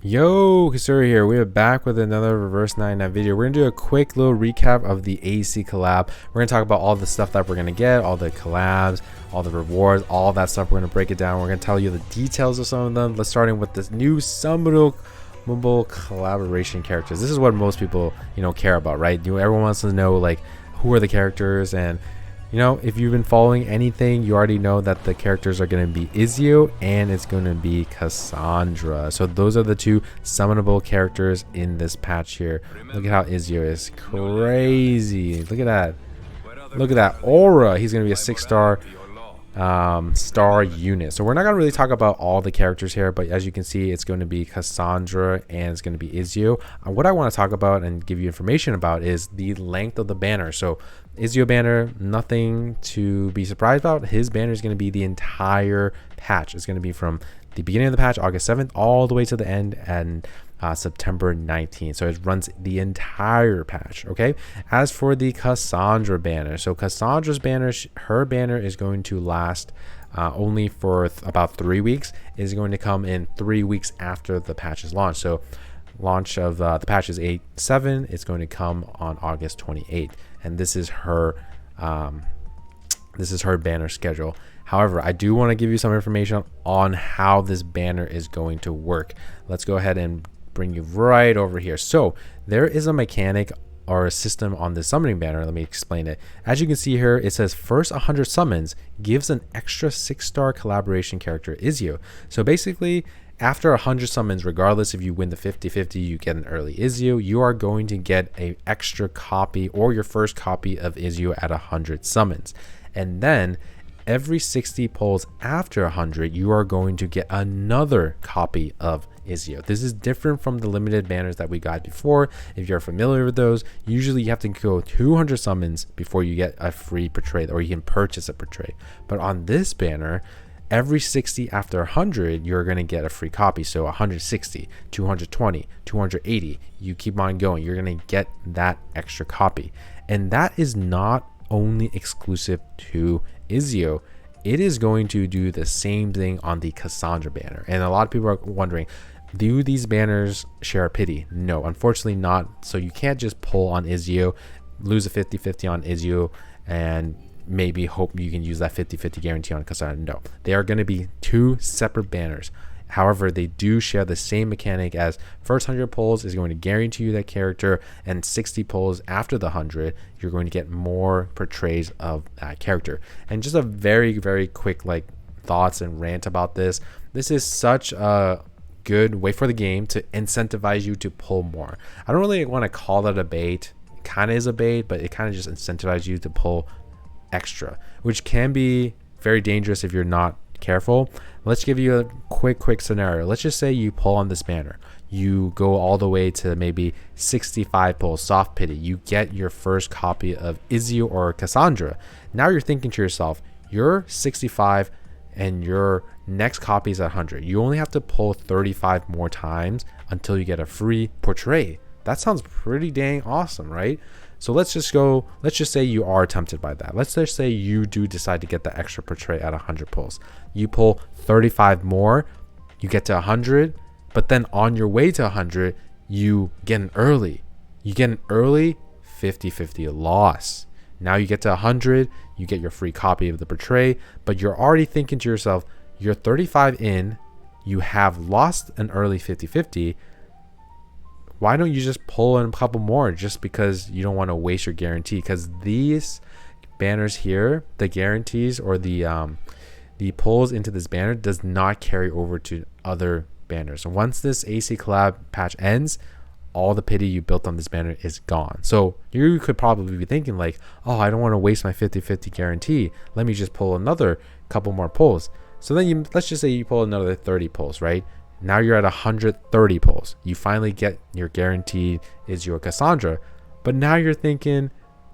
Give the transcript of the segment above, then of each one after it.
Yo, Kasuri here. We are back with another Reverse 99 video. We're going to do a quick little recap of the AC collab. We're going to talk about all the stuff that we're going to get, all the collabs, all the rewards, all that stuff. We're going to break it down. We're going to tell you the details of some of them. Let's starting with this new Summono mobile collaboration characters. This is what most people, care about, right? Everyone wants to know, like, who are the characters, and if you've been following anything, you already know that the characters are going to be Izio and it's going to be Cassandra. So those are the two summonable characters in this patch here. Look at how Izio is crazy. Look at that. Look at that aura. He's going to be a 6-star star unit. So we're not going to really talk about all the characters here, but as you can see, it's going to be Cassandra and it's going to be Izio. What I want to talk about and give you information about is the length of the banner. So Izio banner, nothing to be surprised about. His banner is going to be the entire patch. It's going to be from the beginning of the patch, August 7th, all the way to the end, and September 19th. So it runs the entire patch. Okay. As for the Cassandra banner, so Cassandra's banner, her banner is going to last only for about 3 weeks. It is going to come in 3 weeks after the patch is launched. So launch of the patch is 8/7. It's going to come on August 28th, and this is her banner schedule. However, I do want to give you some information on how this banner is going to work. Let's go ahead and bring you right over here. So there is a mechanic or a system on the summoning banner. Let me explain it. As you can see here, it says first 100 summons gives an extra 6-star collaboration character Izio. So basically, after 100 summons, regardless if you win the 50-50, you get an early Izio, you are going to get an extra copy or your first copy of Izio at 100 summons. And then every 60 pulls after 100, you are going to get another copy of Izio. This is different from the limited banners that we got before. If you're familiar with those, usually you have to go 200 summons before you get a free portray, or you can purchase a portray. But on this banner, every 60 after 100, you're going to get a free copy. So 160, 220, 280, you keep on going. You're going to get that extra copy. And that is not only exclusive to Izio. It is going to do the same thing on the Cassandra banner. And a lot of people are wondering, do these banners share a pity? No, unfortunately not. So you can't just pull on Izio, lose a 50-50 on Izio, and maybe hope you can use that 50-50 guarantee on Cassandra. No, they are going to be two separate banners. However, they do share the same mechanic as first 100 pulls is going to guarantee you that character, and 60 pulls after the 100, you're going to get more portrays of that character. And just a very, very quick thoughts and rant about this. This is such a good way for the game to incentivize you to pull more. I don't really want to call that a bait. It kind of is a bait, but it kind of just incentivizes you to pull extra, which can be very dangerous if you're not careful. Let's give you a quick scenario. Let's just say you pull on this banner, you go all the way to maybe 65 pulls, soft pity, you get your first copy of Izio or Cassandra. Now you're thinking to yourself, you're 65 and your next copy is at 100. You only have to pull 35 more times until you get a free portray. That sounds pretty dang awesome, right? So let's just say you are tempted by that. Let's just say you do decide to get the extra portray at 100 pulls. You pull 35 more, you get to 100, but then on your way to 100, you get an early. You get an early 50-50 loss. Now you get to 100, you get your free copy of the portray, but you're already thinking to yourself, you're 35 in, you have lost an early 50-50. Why don't you just pull in a couple more just because you don't want to waste your guarantee? Because these banners here, the guarantees or the pulls into this banner does not carry over to other banners. So once this AC collab patch ends, all the pity you built on this banner is gone. So you could probably be thinking like, oh, I don't want to waste my 50-50 guarantee. Let me just pull another couple more pulls. So then let's just say you pull another 30 pulls, right? Now you're at 130 pulls. You finally get your guaranteed Izio Cassandra, but now you're thinking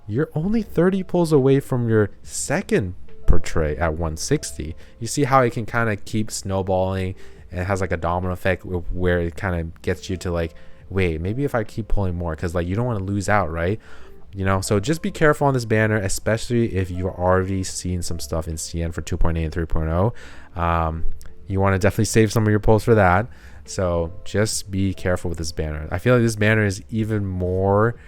you're only 30 pulls away from your second portray at 160. You see how it can kind of keep snowballing, and it has like a domino effect where it kind of gets you to like, wait, maybe if I keep pulling more, because like you don't want to lose out, right? So just be careful on this banner, especially if you're already seeing some stuff in CN for 2.8 and 3.0. You want to definitely save some of your pulls for that. So just be careful with this banner. I feel like this banner is even more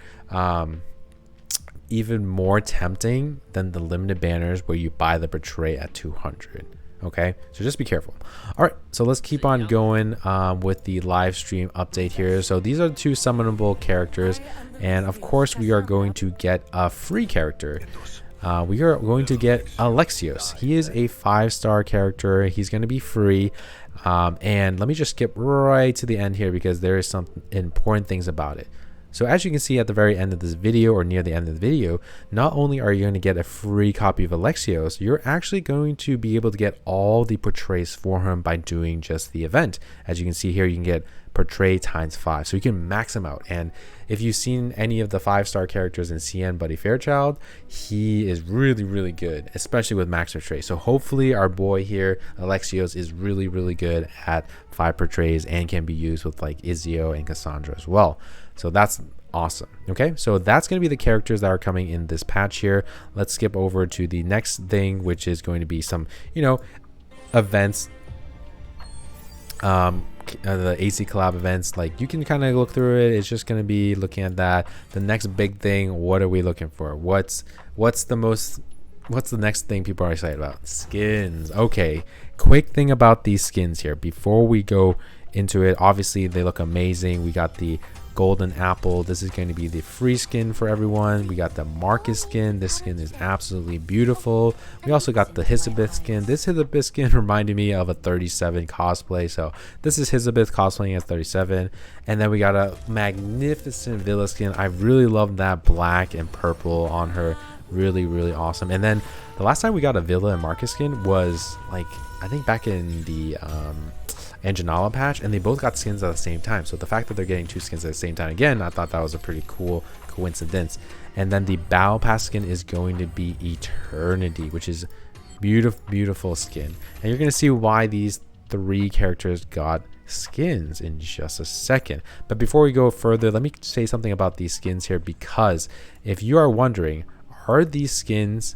tempting than the limited banners where you buy the portray at 200. Okay, so just be careful. All right, so let's keep on going with the live stream update here. So these are the 2 summonable characters, and of course we are going to get a free character. We are going to get Alexios. He is a 5-star character. He's going to be free. And let me just skip right to the end here because there is some important things about it. So as you can see at the very end of this video, or near the end of the video, not only are you going to get a free copy of Alexios, you're actually going to be able to get all the portrays for him by doing just the event. As you can see here, you can get portray ×5, so you can max him out. And if you've seen any of the 5-star characters in CN Buddy Fairchild, he is really good, especially with max portray. So hopefully our boy here, Alexios, is really good at 5 portrays and can be used with like Izio and Cassandra as well. So that's awesome. Okay, so that's going to be the characters that are coming in this patch here. Let's skip over to the next thing, which is going to be some, you know, events, the AC Collab events. Like, you can kind of look through it. It's just going to be looking at that. The next big thing, what are we looking for? What's the next thing people are excited about? Skins. Okay, quick thing about these skins here before we go into it. Obviously they look amazing. We got the golden apple. This is going to be the free skin for everyone. We got the Marcus skin. This skin is absolutely beautiful. We also got the Hizabeth skin. This Hizabeth skin reminded me of a 37 cosplay, so this is Hizabeth cosplaying as 37. And then we got a magnificent Villa skin. I really love that black and purple on her. Really awesome. And then the last time we got a Villa and Marcus skin was like, I think back in the Anjanala patch, and they both got skins at the same time. So the fact that they're getting 2 skins at the same time, again, I thought that was a pretty cool coincidence. And then the Battle Pass skin is going to be Eternity, which is beautiful skin. And you're going to see why these 3 characters got skins in just a second. But before we go further, let me say something about these skins here, because if you are wondering, are these skins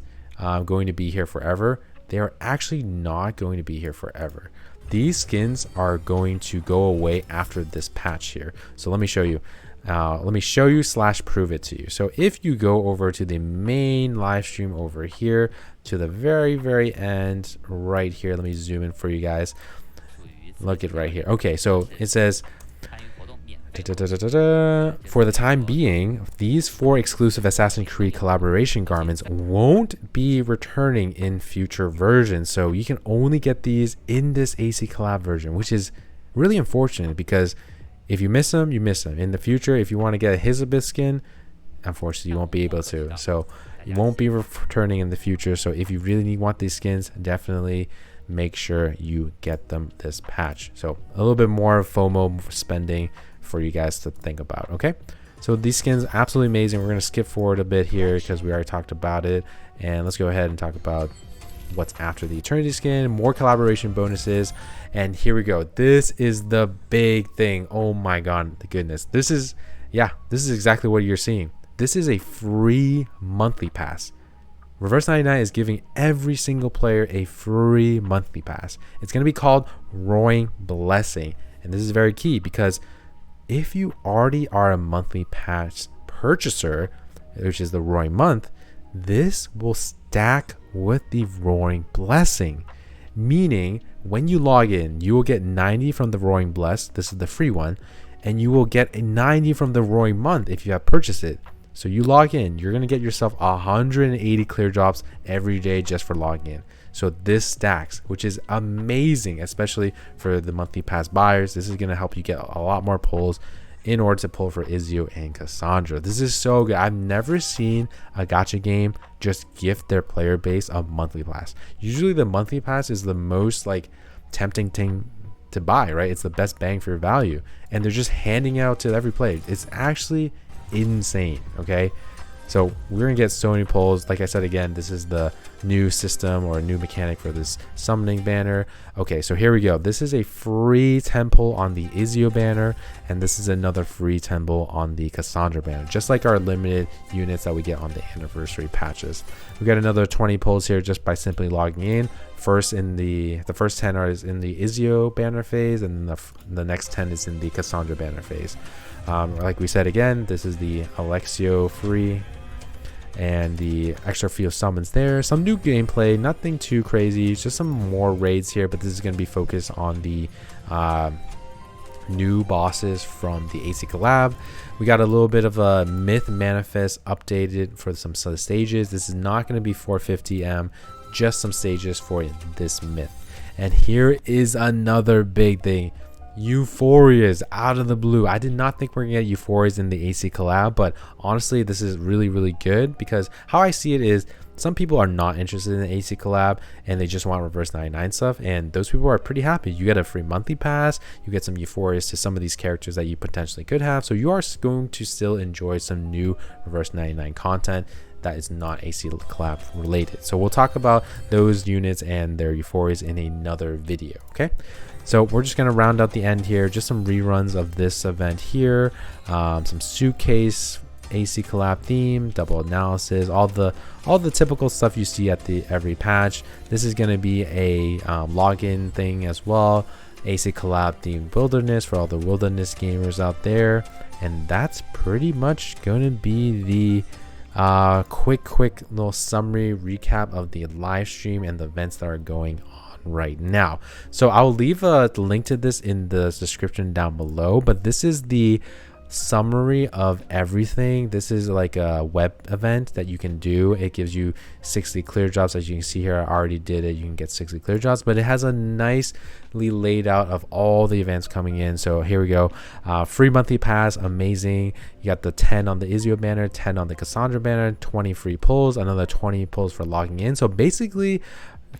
going to be here forever? They are actually not going to be here forever. These skins are going to go away after this patch here. So let me show you. / prove it to you. So if you go over to the main live stream over here to the very end right here, let me zoom in for you guys. Look at right here. Okay, so it says, for the time being, these 4 exclusive Assassin's Creed collaboration garments won't be returning in future versions. So you can only get these in this AC Collab version, which is really unfortunate, because if you miss them, you miss them. In the future, if you want to get a Hizabeth skin, unfortunately, you won't be able to. So it won't be returning in the future. So if you really want these skins, definitely make sure you get them this patch. So a little bit more FOMO spending for you guys to think about. Okay, so these skins absolutely amazing. We're going to skip forward a bit here because we already talked about it, and let's go ahead and talk about what's after the Eternity skin. More collaboration bonuses, and here we go. This is the big thing. Oh my god, the goodness, this is exactly what you're seeing. This is a free monthly pass. Reverse 99 is giving every single player a free monthly pass. It's going to be called Roaring Blessing, and this is very key, because if you already are a monthly pass purchaser, which is the Roaring Month, this will stack with the Roaring Blessing. Meaning, when you log in, you will get 90 from the Roaring Bless. This is the free one. And you will get a 90 from the Roaring Month if you have purchased it. So you log in, you're going to get yourself 180 clear drops every day just for logging in. So this stacks, which is amazing, especially for the monthly pass buyers. This is going to help you get a lot more pulls in order to pull for Izio and Cassandra. This is so good. I've never seen a gacha game just gift their player base a monthly pass. Usually the monthly pass is the most like tempting thing to buy, right? It's the best bang for your value, and they're just handing out to every player. It's actually insane. Okay, so we're gonna get so many pulls. Like I said, again, this is the new system or a new mechanic for this summoning banner. Okay, so here we go. This is a free temple on the Ezio banner, and this is another free temple on the Cassandra banner, just like our limited units that we get on the anniversary patches. We got another 20 pulls here just by simply logging in. First in the first 10 are in the Ezio banner phase, and the next 10 is in the Cassandra banner phase. Like we said again, this is the Alexio free, and the extra few summons there. Some new gameplay, nothing too crazy, just some more raids here, but this is going to be focused on the new bosses from the AC Collab. We got a little bit of a myth manifest updated for some of the stages. This is not going to be 450M, just some stages for this myth. And here is another big thing. Euphorias out of the blue. I did not think we're gonna get Euphorias in the AC Collab, but honestly this is really good, because how I see it is some people are not interested in the AC Collab and they just want reverse 99 stuff, and those people are pretty happy. You get a free monthly pass, you get some Euphorias to some of these characters that you potentially could have, so you are going to still enjoy some new reverse 99 content that is not AC Collab related. So we'll talk about those units and their Euphorias in another video. Okay, so we're just going to round out the end here, just some reruns of this event here, some suitcase AC Collab theme, double analysis, all the typical stuff you see at the every patch. This is going to be a login thing as well, AC Collab themed wilderness for all the wilderness gamers out there. And that's pretty much going to be the quick little summary recap of the live stream and the events that are going on right now. So I'll leave a link to this in the description down below, but this is the summary of everything. This is like a web event that you can do. It gives you 60 clear drops. As you can see here, I already did it. You can get 60 clear drops, but it has a nicely laid out of all the events coming in. So here we go. Free monthly pass, amazing. You got the 10 on the Ezio banner, 10 on the Cassandra banner, 20 free pulls, another 20 pulls for logging in. So basically,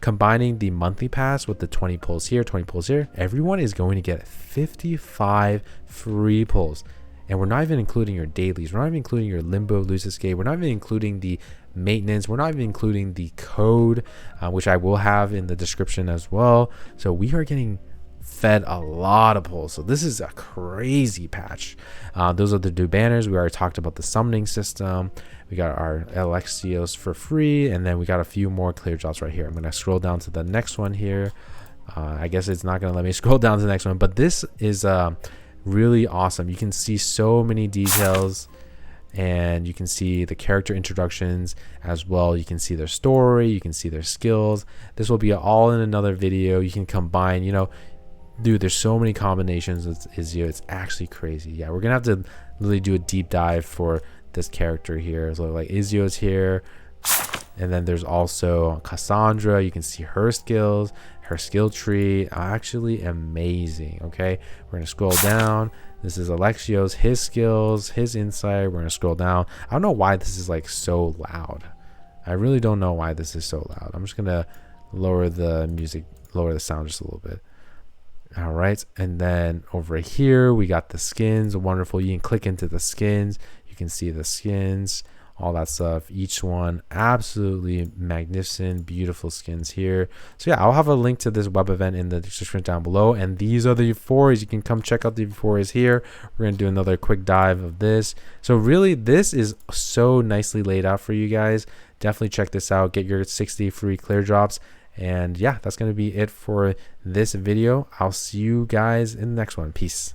combining the monthly pass with the 20 pulls here, 20 pulls here, everyone is going to get 55 free pulls. And we're not even including your dailies. We're not even including your limbo, lose escape. We're not even including the maintenance. We're not even including the code, which I will have in the description as well. So we are getting fed a lot of pulls. So this is a crazy patch. Those are the new banners. We already talked about the summoning system. We got our Alexios for free, and then we got a few more clear drops right here. I'm going to scroll down to the next one here. I guess it's not going to let me scroll down to the next one, but this is really awesome. You can see so many details, and you can see the character introductions as well. You can see their story, you can see their skills. This will be all in another video. You can combine, you know, dude, there's so many combinations with Ezio. It's actually crazy. Yeah, we're gonna have to really do a deep dive for this character here. So like Ezio is here, and then there's also Cassandra. You can see her skills, her skill tree, actually amazing. Okay, we're gonna scroll down. This is Alexio's, his skills, his insight. We're gonna scroll down. I don't know why this is like so loud. I really don't know why this is so loud. I'm just gonna lower the music, lower the sound just a little bit. All right, and then over here we got the skins. Wonderful. You can click into the skins, you can see the skins, all that stuff. Each one absolutely magnificent, beautiful skins here. So yeah, I'll have a link to this web event in the description down below, and these are the Euphorias. You can come check out the Euphorias here. We're gonna do another quick dive of this. So really, this is so nicely laid out for you guys. Definitely check this out. Get your 60 free clear drops. And yeah, that's going to be it for this video. I'll see you guys in the next one. Peace.